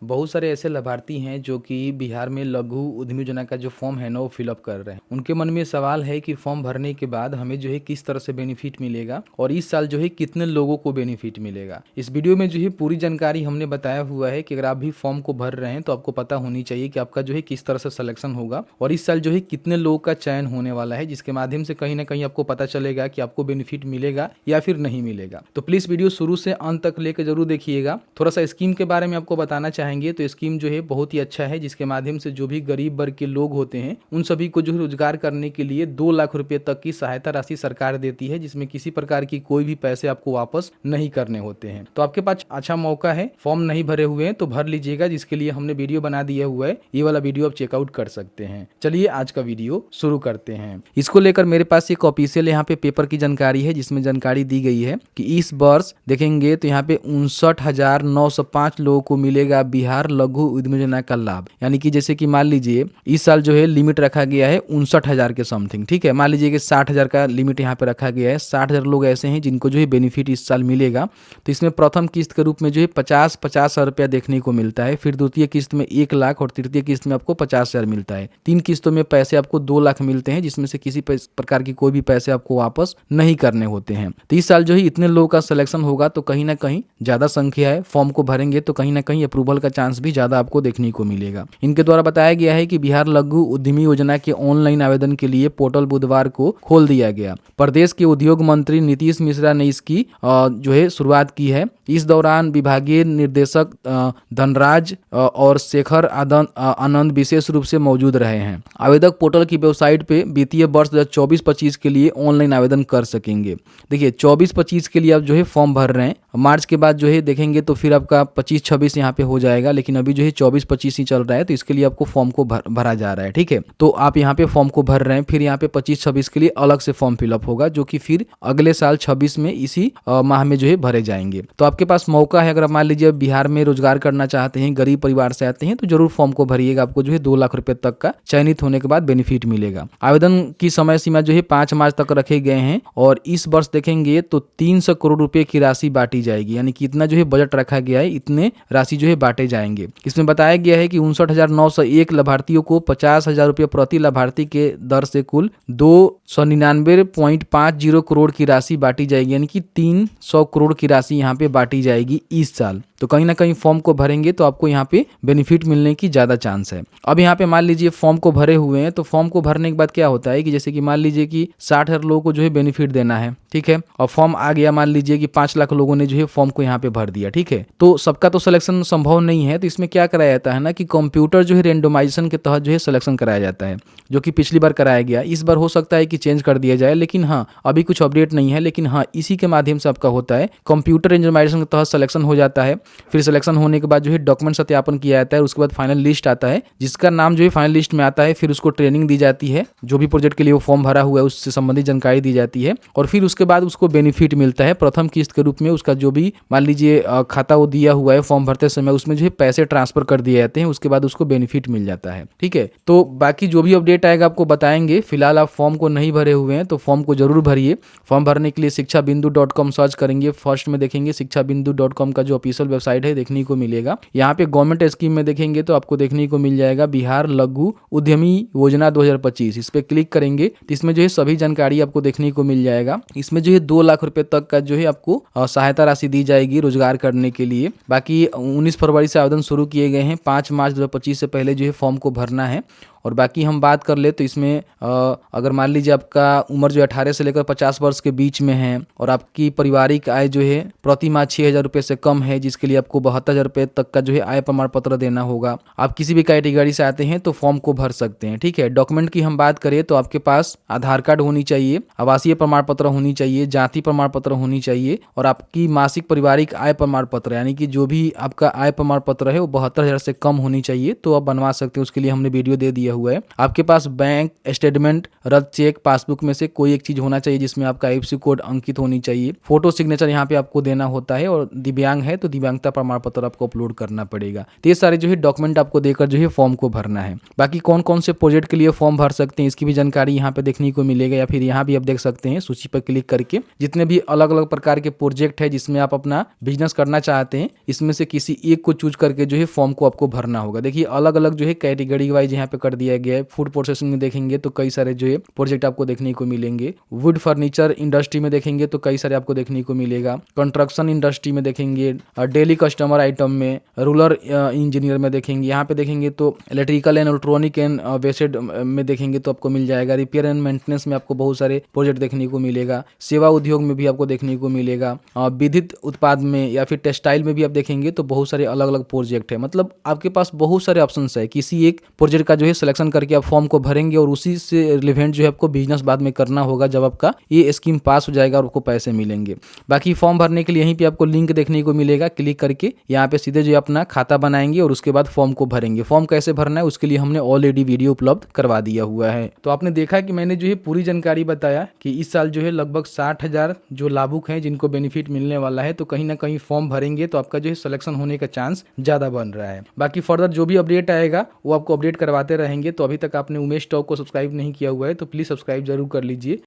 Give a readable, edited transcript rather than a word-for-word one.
बहुत सारे ऐसे लाभार्थी हैं जो कि बिहार में लघु उद्यमी योजना का जो फॉर्म है ना वो फिलअप कर रहे हैं। उनके मन में सवाल है कि फॉर्म भरने के बाद हमें जो है किस तरह से बेनिफिट मिलेगा और इस साल जो है कितने लोगों को बेनिफिट मिलेगा। इस वीडियो में जो है पूरी जानकारी हमने बताया हुआ है कि अगर आप भी फॉर्म को भर रहे हैं तो आपको पता होनी चाहिए कि आपका जो है किस तरह से सिलेक्शन होगा और इस साल जो है कितने लोगों का चयन होने वाला है, जिसके माध्यम से कहीं ना कहीं आपको पता चलेगा कि आपको बेनिफिट मिलेगा या फिर नहीं मिलेगा। तो प्लीज वीडियो शुरू से अंत तक लेकर जरूर देखिएगा। थोड़ा सा स्कीम के बारे में आपको बताना चाहेंगे तो स्कीम जो है बहुत ही अच्छा है, जिसके माध्यम से जो भी गरीब वर्ग के लोग होते हैं उन सभी को जो है रोजगार करने के लिए 2 लाख रुपए तक की सहायता राशि सरकार देती है, जिसमें किसी प्रकार की कोई भी पैसे आपको वापस नहीं करने होते हैं। तो आपके पास अच्छा मौका है, फॉर्म नहीं भरे हुए हैं तो भर लीजिएगा, जिसके लिए हमने वीडियो बना दिया हुआ है। ये वाला वीडियो आप चेकआउट कर सकते हैं। चलिए आज का वीडियो शुरू करते हैं। इसको लेकर मेरे पास एक ऑफिशियल यहाँ पे पेपर की जानकारी है, जिसमें जानकारी दी गई है कि इस वर्ष देखेंगे तो यहाँ पे 59,905 लोगों को मिलेगा बिहार लघु उद्यमी योजना का लाभ। यानी कि जैसे कि मान लीजिए इस साल जो है लिमिट रखा गया है 59,000 के समथिंग, ठीक है। मान लीजिए कि 60,000 का लिमिट यहाँ पे रखा गया है। 60,000 लोग ऐसे हैं जिनको जो है बेनिफिट इस साल मिलेगा। तो इसमें प्रथम किस्त के रूप में जो है 50,000 रुपया देखने को मिलता है, फिर द्वितीय किस्त में 1 लाख और तृतीय किस्त में आपको 50,000 मिलता है। 3 किस्तों में पैसे आपको 2 लाख मिलते हैं, जिसमें से किसी प्रकार की कोई भी पैसे आपको वापस नहीं करने होते हैं। तो इस साल जो है इतने लोगों का सिलेक्शन होगा तो कहीं ना कहीं ज्यादा संख्या है, फॉर्म को भरेंगे तो कहीं ना कहीं अप्रूवल का चांस भी ज्यादा आपको देखने को मिलेगा। इनके द्वारा बताया गया है कि बिहार लघु उद्यमी योजना के ऑनलाइन आवेदन के लिए पोर्टल बुधवार को खोल दिया गया। प्रदेश के उद्योग मंत्री नीतीश मिश्रा ने इसकी जो है शुरुआत की है। इस दौरान विभागीय निर्देशक धनराज और शेखर आनंद विशेष रूप से मौजूद रहे हैं। आवेदक पोर्टल की वेबसाइट पे वित्तीय वर्ष 2024-25 के लिए ऑनलाइन आवेदन कर सकेंगे। देखिए 24-25 के लिए आप जो है फॉर्म भर रहे हैं, मार्च के बाद जो है देखेंगे तो फिर आपका 25-26 यहाँ पे हो जाएगा, लेकिन अभी जो है 24-25 ही चल रहा है, तो इसके लिए आपको फॉर्म को भरा जा रहा है, ठीक है। तो आप यहाँ पे फॉर्म को भर रहे हैं, फिर यहाँ पे 25-26 के लिए अलग से फॉर्म फिलअप होगा, जो कि फिर अगले साल 26 में इसी माह में जो है भरे जाएंगे। तो आपके पास मौका है, अगर आप मान लीजिए बिहार में रोजगार करना चाहते हैं, गरीब परिवार से आते हैं, तो जरूर फॉर्म को भरिएगा। आपको जो है 2 लाख रुपए तक का चयनित होने के बाद बेनिफिट मिलेगा। आवेदन की समय सीमा जो है 5 मार्च तक रखे गए हैं और इस वर्ष देखेंगे तो 300 करोड़ रुपए की राशि बांटी जाएगी। यानी कि इतना जो है बजट रखा गया है, इतने राशि जो है बांटे जाएंगे। इसमें बताया गया है कि 59,901 लाभार्थियों को 50,000 रुपये प्रति लाभार्थी के दर से कुल 299.50 करोड़ की राशि बांटी जाएगी। यानी कि 300 करोड़ की राशि यहाँ पे बांटी जाएगी इस साल। तो कहीं ना कहीं फॉर्म को भरेंगे तो आपको यहाँ पे बेनिफिट मिलने की ज्यादा चांस है। अब यहाँ पे मान लीजिए फॉर्म को भरे हुए हैं, तो फॉर्म को भरने के बाद क्या होता है कि जैसे कि मान लीजिए कि 60,000 लोगों को जो है बेनिफिट देना है, ठीक है, और फॉर्म आ गया। मान लीजिए कि 5 लाख लोगों ने जो है फॉर्म को यहाँ पे भर दिया, ठीक है। तो सबका तो सिलेक्शन संभव नहीं है, तो इसमें क्या कराया जाता है ना कि कंप्यूटर जो है रेंडोमाइजेशन के तहत जो है सिलेक्शन कराया जाता है, जो कि पिछली बार कराया गया। इस बार हो सकता है कि चेंज कर दिया जाए, लेकिन हाँ अभी कुछ अपडेट नहीं है। लेकिन हाँ इसी के माध्यम से आपका होता है, कंप्यूटर रेंडोमाइजेशन के तहत सिलेक्शन हो जाता है। फिर सिलेक्शन होने के बाद जो है डॉक्यूमेंट सत्यापन किया जाता है, उसके बाद फाइनल लिस्ट आता है, जिसका नाम जो है फाइनल लिस्ट में आता है। फिर उसको ट्रेनिंग दी जाती है, जो भी प्रोजेक्ट के लिए वो फॉर्म भरा हुआ है उससे संबंधित जानकारी दी जाती है, और फिर उसके बाद उसको बेनिफिट मिलता है प्रथम किस्त के रूप में। उसका जो भी मान लीजिए खाता वो दिया हुआ है फॉर्म भरते समय, उसमें जो है पैसे ट्रांसफर कर दिए जाते हैं, उसके बाद उसको बेनिफिट मिल जाता है, ठीक है। तो बाकी जो भी अपडेट आएगा आपको बताएंगे। फिलहाल आप फॉर्म को नहीं भरे हुए हैं तो फॉर्म को जरूर भरिए। फॉर्म भरने के लिए शिक्षाबिंदु.com सर्च करेंगे, फर्स्ट में देखेंगे शिक्षाबिंदु.com का जो ऑफिशियल वेबसाइट है देखने को मिलेगा। यहाँ पे गवर्नमेंट स्कीम में देखेंगे तो आपको देखने को मिल जाएगा बिहार लघु उद्यमी योजना 2025। इस पे क्लिक करेंगे तो इसमें जो है सभी जानकारी आपको देखने को मिल जाएगा। इसमें जो है 2 लाख रुपए तक का जो है आपको सहायता राशि दी जाएगी रोजगार करने के लिए। बाकी 19 फरवरी से आवेदन शुरू किए गए हैं, 5 मार्च 2025 से पहले जो है फॉर्म को भरना है। और बाकी हम बात कर ले तो इसमें अगर मान लीजिए आपका उम्र जो 18 से लेकर 50 वर्ष के बीच में है और आपकी पारिवारिक आय जो है प्रति माह 6,000 रुपये से कम है, जिसके लिए आपको 72,000 रुपये तक का जो है आय प्रमाण पत्र देना होगा। आप किसी भी कैटेगरी से आते हैं तो फॉर्म को भर सकते हैं, ठीक है। डॉक्यूमेंट की हम बात करें तो आपके पास आधार कार्ड होनी चाहिए, आवासीय प्रमाण पत्र होनी चाहिए, जाति प्रमाण पत्र होनी चाहिए, और आपकी मासिक पारिवारिक आय प्रमाण पत्र यानी कि जो भी आपका आय प्रमाण पत्र है वो 72,000 से कम होनी चाहिए, तो आप बनवा सकते हैं। उसके लिए हमने वीडियो दे दिया दिया हुआ है। आपके पास बैंक स्टेटमेंट, रद्द चेक, पासबुक में से कोई एक चीज होना चाहिए जिसमें आपका आईएफएससी कोड अंकित होनी चाहिए। फोटो सिग्नेचर यहाँ पे आपको देना होता है और दिव्यांग है तो दिव्यांगता प्रमाण पत्र आपको अपलोड करना पड़ेगा। तो ये सारे जो है डॉक्यूमेंट आपको देकर जो है फॉर्म को भरना है। बाकी कौन कौन से प्रोजेक्ट के लिए फॉर्म भर सकते हैं इसकी भी जानकारी यहाँ पे देखने को मिलेगा, या फिर यहाँ भी आप देख सकते हैं सूची पर क्लिक करके जितने भी अलग अलग प्रकार के प्रोजेक्ट है जिसमें आप अपना बिजनेस करना चाहते हैं इसमें से किसी एक को चूज करके जो है फॉर्म को आपको भरना होगा। देखिए अलग अलग जो है कैटेगरी वाइज यहाँ पे कर दिया गया है। फूड प्रोसेसिंग में देखेंगे तो कई सारे जो है प्रोजेक्ट आपको देखने को मिलेंगे। वुड फर्नीचर इंडस्ट्री में देखेंगे तो कई सारे आपको देखने को मिलेगा। कंस्ट्रक्शन इंडस्ट्री में देखेंगे, डेली कस्टमर आइटम में, रूरल इंजीनियर में देखेंगे। यहाँ पे देखेंगे तो electrical and electronic and wasted में देखेंगे तो आपको मिल जाएगा। रिपेयर एंड मेंटेनेंस में आपको बहुत सारे प्रोजेक्ट देखने को मिलेगा। सेवा उद्योग में भी आपको देखने को मिलेगा। विद्युत उत्पाद में या फिर टेक्सटाइल में भी आप देखेंगे तो बहुत सारे अलग अलग प्रोजेक्ट है। मतलब आपके पास बहुत सारे ऑप्शन है। किसी एक प्रोजेक्ट का जो है सिलेक्शन करके आप फॉर्म को भरेंगे और उसी से रिलेवेंट जो है आपको बिजनेस बाद में करना होगा जब आपका ये स्कीम पास हो जाएगा और आपको पैसे मिलेंगे। बाकी फॉर्म भरने के लिए यहीं पे आपको लिंक देखने को मिलेगा। क्लिक करके यहाँ पे सीधे जो अपना खाता बनाएंगे और उसके बाद फॉर्म को भरेंगे। फॉर्म कैसे भरना है उसके लिए हमने ऑलरेडी वीडियो उपलब्ध करवा दिया हुआ है। तो आपने देखा कि मैंने जो है पूरी जानकारी बताया कि इस साल जो है लगभग 60,000 जो लाभुक हैं जिनको बेनिफिट मिलने वाला है, तो कहीं ना कहीं फॉर्म भरेंगे तो आपका जो है सिलेक्शन होने का चांस ज्यादा बन रहा है। बाकी फर्दर जो भी अपडेट आएगा वो आपको अपडेट करवाते रहेंगे। तो अभी तक आपने उमेश टॉक को सब्सक्राइब नहीं किया हुआ है तो प्लीज सब्सक्राइब जरूर कर लीजिए।